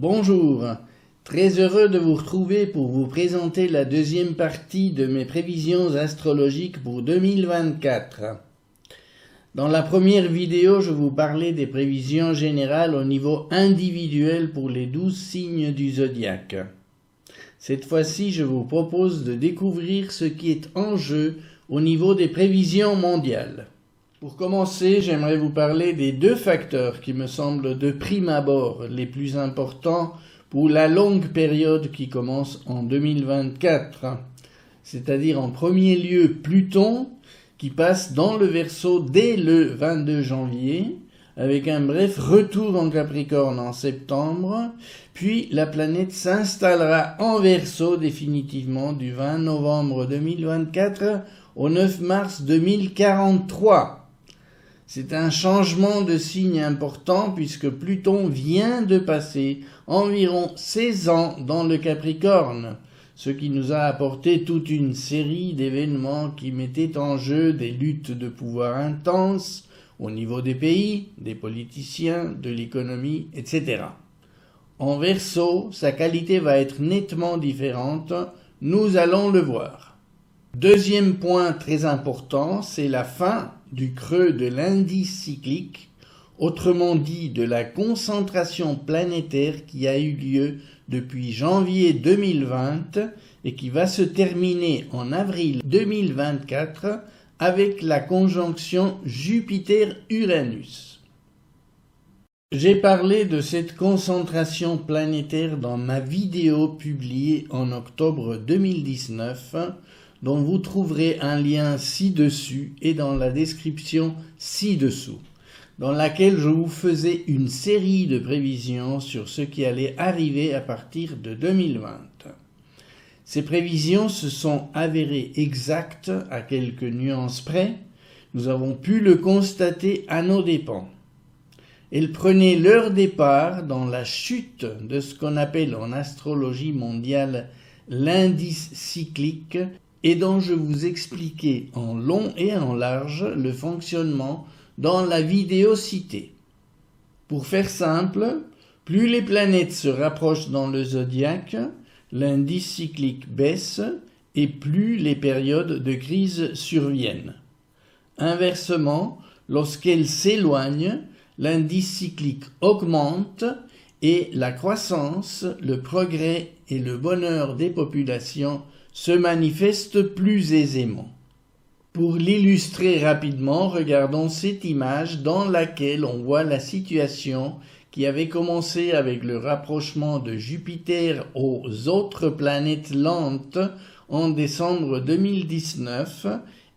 Bonjour, très heureux de vous retrouver pour vous présenter la deuxième partie de mes prévisions astrologiques pour 2024. Dans la première vidéo, je vous parlais des prévisions générales au niveau individuel pour les 12 signes du zodiaque. Cette fois-ci, je vous propose de découvrir ce qui est en jeu au niveau des prévisions mondiales. Pour commencer, j'aimerais vous parler des deux facteurs qui me semblent de prime abord les plus importants pour la longue période qui commence en 2024. C'est-à-dire en premier lieu Pluton qui passe dans le Verseau dès le 22 janvier avec un bref retour en Capricorne en septembre, puis la planète s'installera en Verseau définitivement du 20 novembre 2024 au 9 mars 2043. C'est un changement de signe important puisque Pluton vient de passer environ 16 ans dans le Capricorne, ce qui nous a apporté toute une série d'événements qui mettaient en jeu des luttes de pouvoir intenses au niveau des pays, des politiciens, de l'économie, etc. En Verseau, sa qualité va être nettement différente, nous allons le voir. Deuxième point très important, c'est la fin du creux de l'indice cyclique, autrement dit de la concentration planétaire qui a eu lieu depuis janvier 2020 et qui va se terminer en avril 2024 avec la conjonction Jupiter-Uranus. J'ai parlé de cette concentration planétaire dans ma vidéo publiée en octobre 2019, dont vous trouverez un lien ci-dessus et dans la description ci-dessous, dans laquelle je vous faisais une série de prévisions sur ce qui allait arriver à partir de 2020. Ces prévisions se sont avérées exactes à quelques nuances près, nous avons pu le constater à nos dépens. Elles prenaient leur départ dans la chute de ce qu'on appelle en astrologie mondiale l'indice cyclique, et dont je vous expliquais en long et en large le fonctionnement dans la vidéo citée. Pour faire simple, plus les planètes se rapprochent dans le zodiaque, l'indice cyclique baisse et plus les périodes de crise surviennent. Inversement, lorsqu'elles s'éloignent, l'indice cyclique augmente et la croissance, le progrès et le bonheur des populations se manifeste plus aisément. Pour l'illustrer rapidement, regardons cette image dans laquelle on voit la situation qui avait commencé avec le rapprochement de Jupiter aux autres planètes lentes en décembre 2019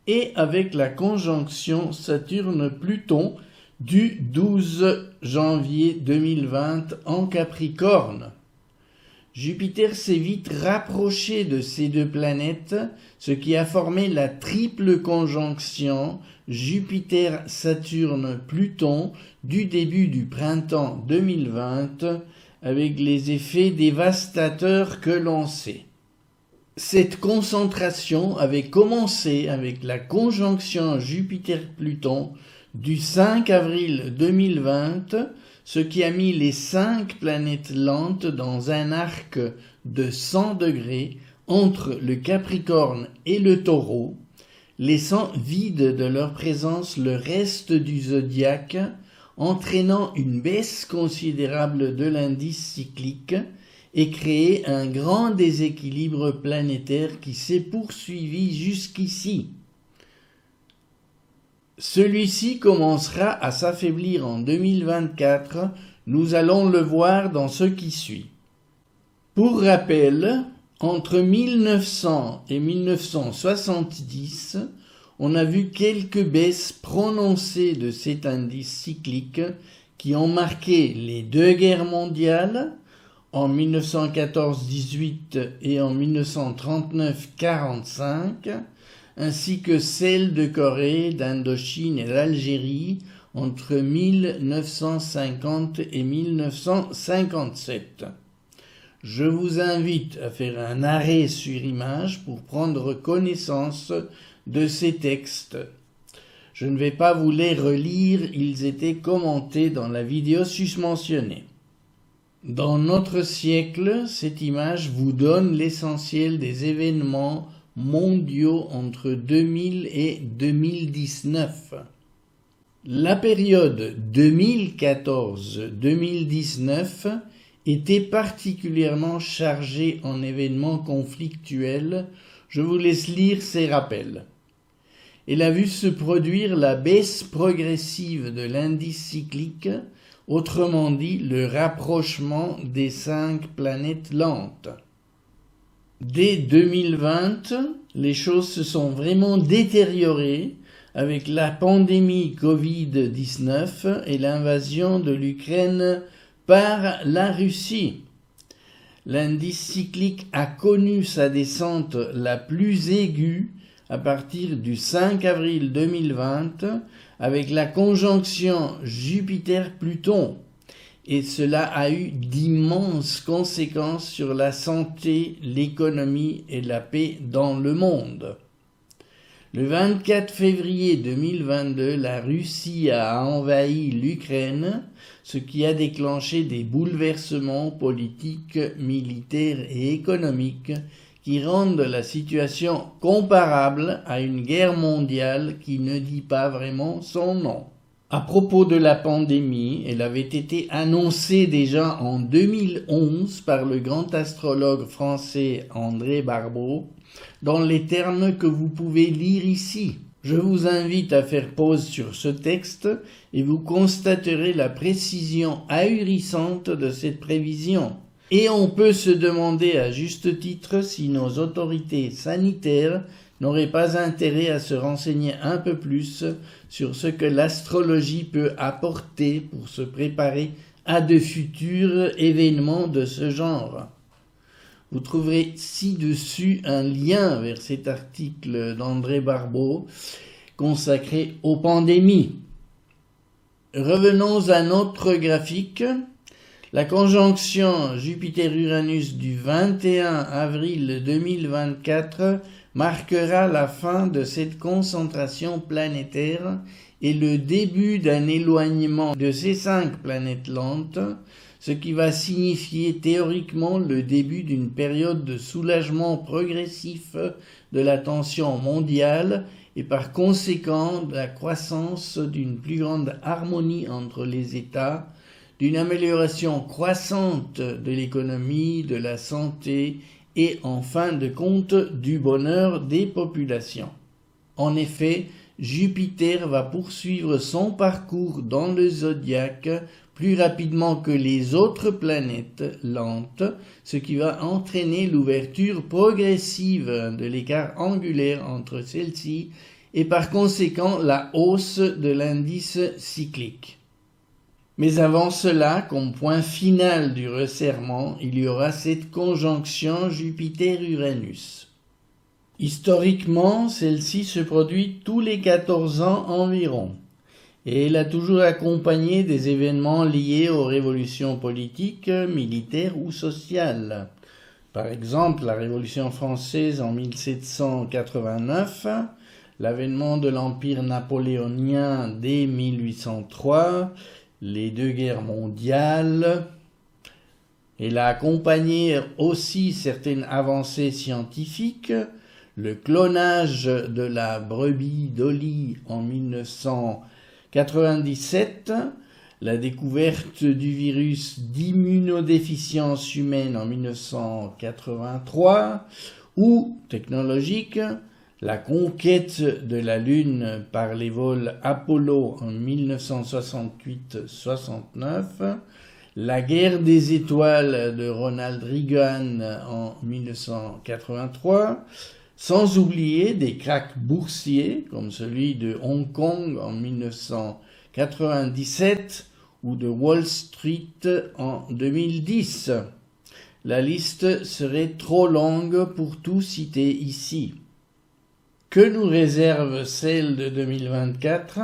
et avec la conjonction Saturne-Pluton du 12 janvier 2020 en Capricorne. Jupiter s'est vite rapproché de ces deux planètes, ce qui a formé la triple conjonction Jupiter-Saturne-Pluton du début du printemps 2020, avec les effets dévastateurs que l'on sait. Cette concentration avait commencé avec la conjonction Jupiter-Pluton du 5 avril 2020, ce qui a mis les 5 planètes lentes dans un arc de 100 degrés entre le Capricorne et le Taureau, laissant vide de leur présence le reste du zodiaque, entraînant une baisse considérable de l'indice cyclique et créé un grand déséquilibre planétaire qui s'est poursuivi jusqu'ici. Celui-ci commencera à s'affaiblir en 2024, nous allons le voir dans ce qui suit. Pour rappel, entre 1900 et 1970, on a vu quelques baisses prononcées de cet indice cyclique qui ont marqué les deux guerres mondiales, en 1914-18 et en 1939-45, ainsi que celles de Corée, d'Indochine et d'Algérie entre 1950 et 1957. Je vous invite à faire un arrêt sur image pour prendre connaissance de ces textes. Je ne vais pas vous les relire, ils étaient commentés dans la vidéo susmentionnée. Dans notre siècle, cette image vous donne l'essentiel des événements mondiaux entre 2000 et 2019. La période 2014-2019 était particulièrement chargée en événements conflictuels. Je vous laisse lire ces rappels. Elle a vu se produire la baisse progressive de l'indice cyclique, autrement dit le rapprochement des 5 planètes lentes. Dès 2020, les choses se sont vraiment détériorées avec la pandémie Covid-19 et l'invasion de l'Ukraine par la Russie. L'indice cyclique a connu sa descente la plus aiguë à partir du 5 avril 2020 avec la conjonction Jupiter-Pluton, et cela a eu d'immenses conséquences sur la santé, l'économie et la paix dans le monde. Le 24 février 2022, la Russie a envahi l'Ukraine, ce qui a déclenché des bouleversements politiques, militaires et économiques qui rendent la situation comparable à une guerre mondiale qui ne dit pas vraiment son nom. À propos de la pandémie, elle avait été annoncée déjà en 2011 par le grand astrologue français André Barbeau, dans les termes que vous pouvez lire ici. Je vous invite à faire pause sur ce texte et vous constaterez la précision ahurissante de cette prévision. Et on peut se demander à juste titre si nos autorités sanitaires n'auraient pas intérêt à se renseigner un peu plus sur ce que l'astrologie peut apporter pour se préparer à de futurs événements de ce genre. Vous trouverez ci-dessus un lien vers cet article d'André Barbeau consacré aux pandémies. Revenons à notre graphique. La conjonction Jupiter-Uranus du 21 avril 2024 marquera la fin de cette concentration planétaire et le début d'un éloignement de ces 5 planètes lentes, ce qui va signifier théoriquement le début d'une période de soulagement progressif de la tension mondiale et par conséquent de la croissance d'une plus grande harmonie entre les États, d'une amélioration croissante de l'économie, de la santé et en fin de compte du bonheur des populations. En effet, Jupiter va poursuivre son parcours dans le zodiaque plus rapidement que les autres planètes lentes, ce qui va entraîner l'ouverture progressive de l'écart angulaire entre celles-ci et par conséquent la hausse de l'indice cyclique. Mais avant cela, comme point final du resserrement, il y aura cette conjonction Jupiter-Uranus. Historiquement, celle-ci se produit tous les 14 ans environ, et elle a toujours accompagné des événements liés aux révolutions politiques, militaires ou sociales. Par exemple, la Révolution française en 1789, l'avènement de l'Empire napoléonien dès 1803, les 2 guerres mondiales. Elle a accompagné aussi certaines avancées scientifiques, le clonage de la brebis Dolly en 1997, la découverte du virus d'immunodéficience humaine en 1983, ou technologique, la conquête de la Lune par les vols Apollo en 1968-69, la guerre des étoiles de Ronald Reagan en 1983, sans oublier des cracks boursiers comme celui de Hong Kong en 1997 ou de Wall Street en 2010. La liste serait trop longue pour tout citer ici. Que nous réserve celle de 2024 ?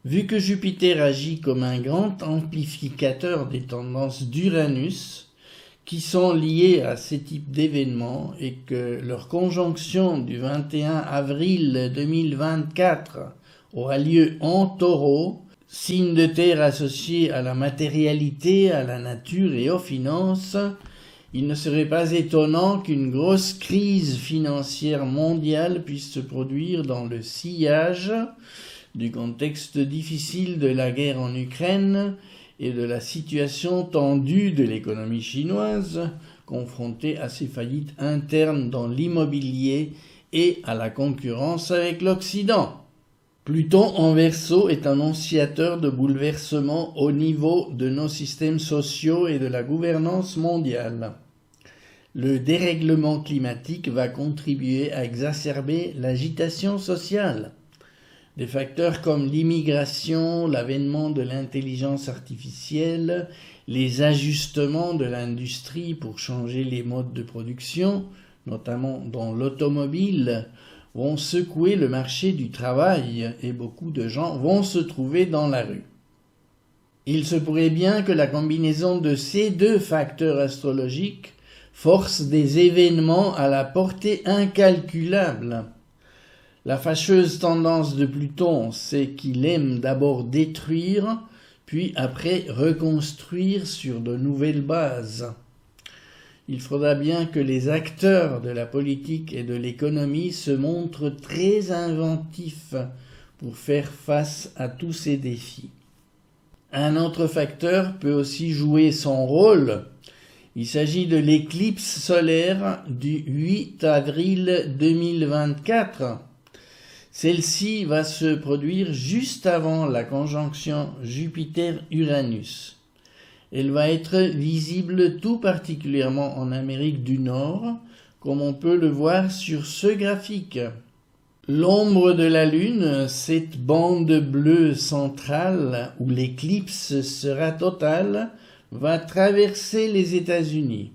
Vu que Jupiter agit comme un grand amplificateur des tendances d'Uranus qui sont liées à ces types d'événements et que leur conjonction du 21 avril 2024 aura lieu en Taureau, Signe de terre associé à la matérialité, à la nature et aux finances, il ne serait pas étonnant qu'une grosse crise financière mondiale puisse se produire dans le sillage du contexte difficile de la guerre en Ukraine et de la situation tendue de l'économie chinoise, confrontée à ses faillites internes dans l'immobilier et à la concurrence avec l'Occident. Pluton en Verseau est annonciateur de bouleversements au niveau de nos systèmes sociaux et de la gouvernance mondiale. Le dérèglement climatique va contribuer à exacerber l'agitation sociale. Des facteurs comme l'immigration, l'avènement de l'intelligence artificielle, les ajustements de l'industrie pour changer les modes de production, notamment dans l'automobile, vont secouer le marché du travail et beaucoup de gens vont se trouver dans la rue. Il se pourrait bien que la combinaison de ces deux facteurs astrologiques force des événements à la portée incalculable. La fâcheuse tendance de Pluton, c'est qu'il aime d'abord détruire, puis après reconstruire sur de nouvelles bases. Il faudra bien que les acteurs de la politique et de l'économie se montrent très inventifs pour faire face à tous ces défis. Un autre facteur peut aussi jouer son rôle. Il s'agit de l'éclipse solaire du 8 avril 2024. Celle-ci va se produire juste avant la conjonction Jupiter-Uranus. Elle va être visible tout particulièrement en Amérique du Nord, comme on peut le voir sur ce graphique. L'ombre de la Lune, cette bande bleue centrale où l'éclipse sera totale, va traverser les États-Unis.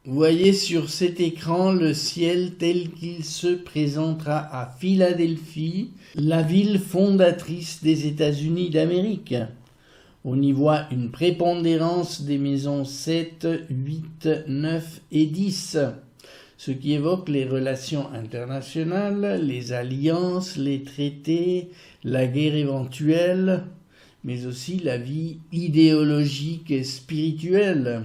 Vous voyez sur cet écran le ciel tel qu'il se présentera à Philadelphie, la ville fondatrice des États-Unis d'Amérique. On y voit une prépondérance des maisons 7, 8, 9 et 10, ce qui évoque les relations internationales, les alliances, les traités, la guerre éventuelle, mais aussi la vie idéologique et spirituelle.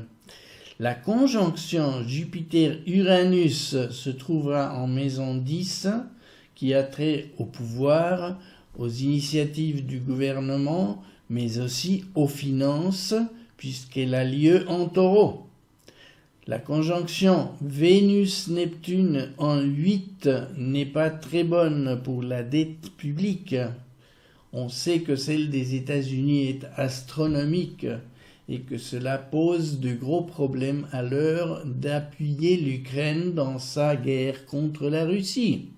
La conjonction Jupiter-Uranus se trouvera en maison 10, qui a trait au pouvoir, aux initiatives du gouvernement, mais aussi aux finances, puisqu'elle a lieu en Taureau. La conjonction Vénus-Neptune en 8 n'est pas très bonne pour la dette publique. On sait que celle des États-Unis est astronomique et que cela pose de gros problèmes à l'heure d'appuyer l'Ukraine dans sa guerre contre la Russie.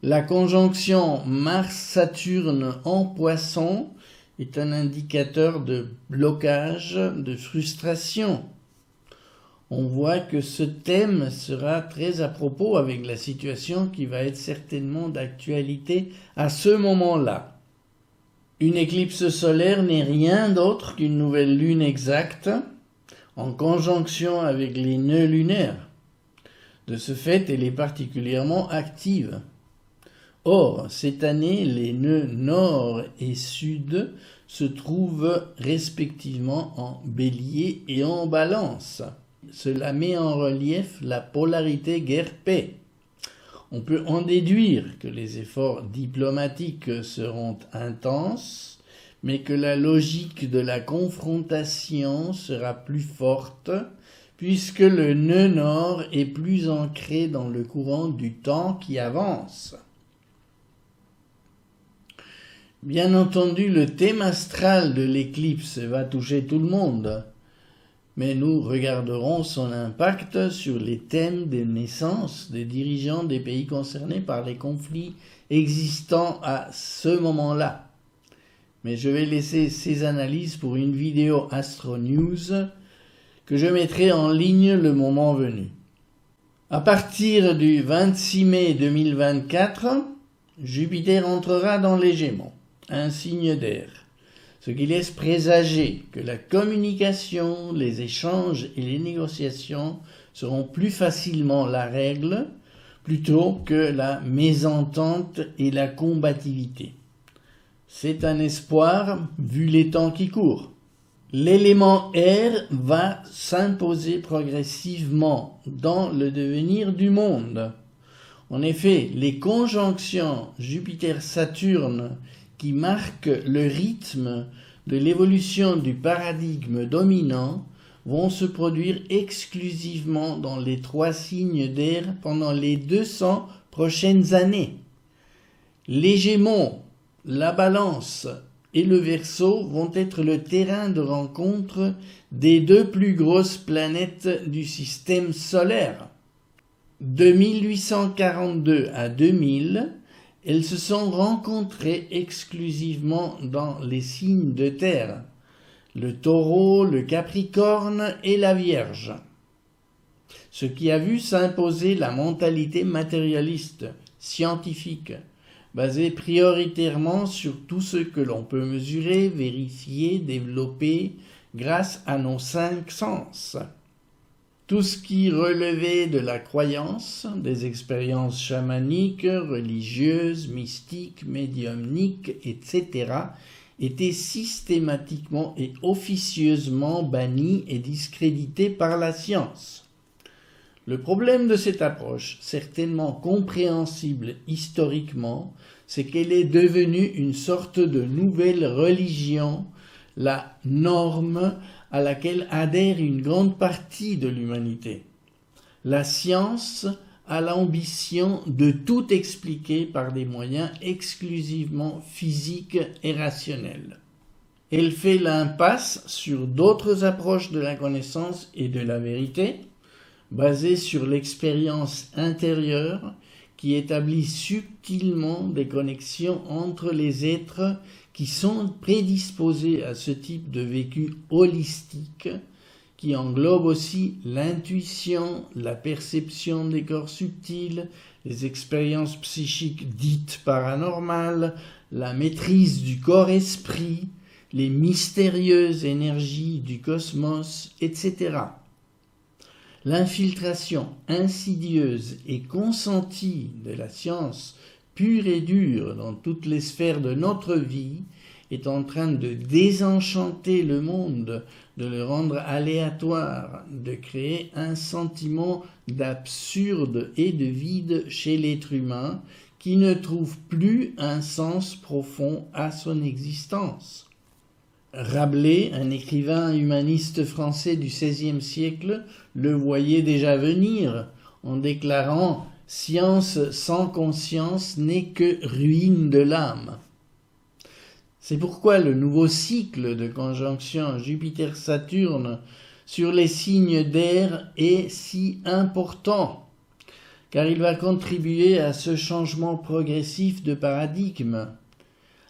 La conjonction Mars-Saturne en Poisson est un indicateur de blocage, de frustration. On voit que ce thème sera très à propos avec la situation qui va être certainement d'actualité à ce moment-là. Une éclipse solaire n'est rien d'autre qu'une nouvelle lune exacte en conjonction avec les nœuds lunaires. De ce fait, elle est particulièrement active. Or, cette année, les nœuds nord et sud se trouvent respectivement en bélier et en balance. Cela met en relief la polarité guerre-paix. On peut en déduire que les efforts diplomatiques seront intenses, mais que la logique de la confrontation sera plus forte, puisque le nœud nord est plus ancré dans le courant du temps qui avance. Bien entendu, le thème astral de l'éclipse va toucher tout le monde, mais nous regarderons son impact sur les thèmes des naissances des dirigeants des pays concernés par les conflits existants à ce moment-là. Mais je vais laisser ces analyses pour une vidéo Astro News que je mettrai en ligne le moment venu. À partir du 26 mai 2024, Jupiter entrera dans les Gémeaux, un signe d'air, ce qui laisse présager que la communication, les échanges et les négociations seront plus facilement la règle plutôt que la mésentente et la combativité. C'est un espoir vu les temps qui courent. L'élément R va s'imposer progressivement dans le devenir du monde. En effet, les conjonctions Jupiter-Saturne qui marquent le rythme de l'évolution du paradigme dominant vont se produire exclusivement dans les 3 signes d'air pendant les 200 prochaines années. Les Gémeaux, la Balance et le Verseau vont être le terrain de rencontre des 2 plus grosses planètes du système solaire. De 1842 à 2000, elles se sont rencontrées exclusivement dans les signes de terre, le Taureau, le Capricorne et la Vierge. Ce qui a vu s'imposer la mentalité matérialiste, scientifique, basée prioritairement sur tout ce que l'on peut mesurer, vérifier, développer grâce à nos 5 sens. Tout ce qui relevait de la croyance, des expériences chamaniques, religieuses, mystiques, médiumniques, etc., était systématiquement et officieusement banni et discrédité par la science. Le problème de cette approche, certainement compréhensible historiquement, c'est qu'elle est devenue une sorte de nouvelle religion, la norme à laquelle adhère une grande partie de l'humanité. La science a l'ambition de tout expliquer par des moyens exclusivement physiques et rationnels. Elle fait l'impasse sur d'autres approches de la connaissance et de la vérité, basées sur l'expérience intérieure qui établit subtilement des connexions entre les êtres qui sont prédisposés à ce type de vécu holistique, qui englobe aussi l'intuition, la perception des corps subtils, les expériences psychiques dites paranormales, la maîtrise du corps-esprit, les mystérieuses énergies du cosmos, etc. L'infiltration insidieuse et consentie de la science pure et dure dans toutes les sphères de notre vie est en train de désenchanter le monde, de le rendre aléatoire, de créer un sentiment d'absurde et de vide chez l'être humain qui ne trouve plus un sens profond à son existence. Rabelais, un écrivain humaniste français du XVIe siècle, le voyait déjà venir en déclarant « Science sans conscience n'est que ruine de l'âme ». C'est pourquoi le nouveau cycle de conjonction Jupiter-Saturne sur les signes d'air est si important, car il va contribuer à ce changement progressif de paradigme,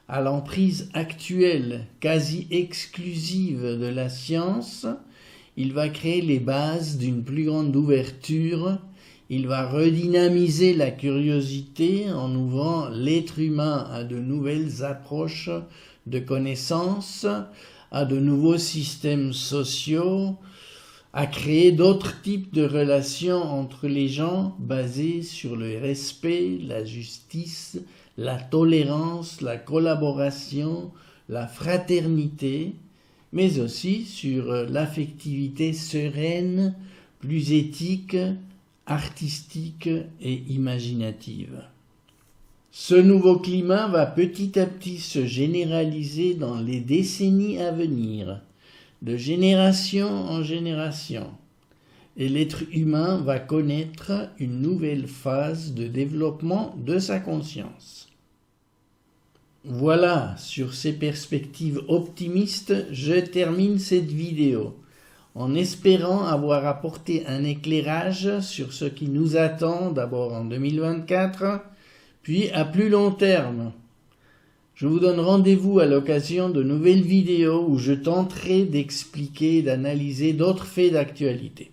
à l'emprise actuelle, quasi exclusive de la science. Il va créer les bases d'une plus grande ouverture. Il va redynamiser la curiosité en ouvrant l'être humain à de nouvelles approches de connaissances, à de nouveaux systèmes sociaux, à créer d'autres types de relations entre les gens basées sur le respect, la justice, la tolérance, la collaboration, la fraternité, mais aussi sur l'affectivité sereine, plus éthique, artistique et imaginative. Ce nouveau climat va petit à petit se généraliser dans les décennies à venir, de génération en génération, et l'être humain va connaître une nouvelle phase de développement de sa conscience. Voilà, sur ces perspectives optimistes, je termine cette vidéo, en espérant avoir apporté un éclairage sur ce qui nous attend d'abord en 2024, puis à plus long terme. Je vous donne rendez-vous à l'occasion de nouvelles vidéos où je tenterai d'expliquer et d'analyser d'autres faits d'actualité.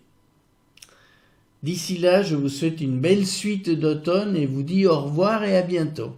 D'ici là, je vous souhaite une belle suite d'automne et vous dis au revoir et à bientôt.